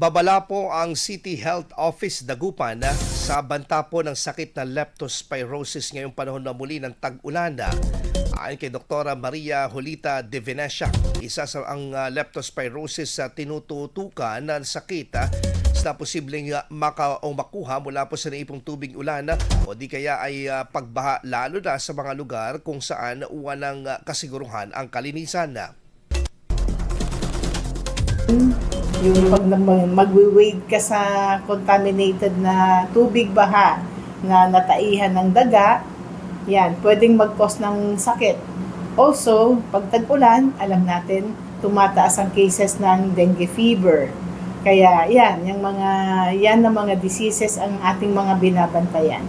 Babala po ang City Health Office Dagupan sa banta po ng sakit na leptospirosis ngayong panahon na muli ng tag-ulan. Ayon kay Dr. Maria Julita de Venecia, isa sa ang leptospirosis sa tinututukan ng sakit na posibleng makuha mula po sa naipong tubig ulan o di kaya ay pagbaha, lalo na sa mga lugar kung saan walang kasiguruhan ang kalinisan. Yung pag magwi-wade ka sa contaminated na tubig baha na nataihan ng daga, yan, pwedeng mag-cause ng sakit. Also, pag tag-ulan, alam natin, tumataas ang cases ng dengue fever. Kaya yan, yan ang mga diseases ang ating mga binabantayan.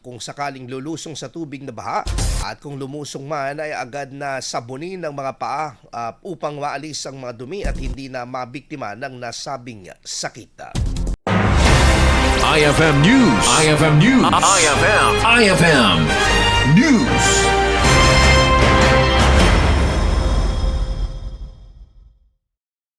Kung sakaling lulusong sa tubig na baha at kung lumusong man ay agad na sabunin ng mga paa upang maalis ang mga dumi at hindi na mabiktima ng nasabing sakit. IFM News. IFM News. IFM News.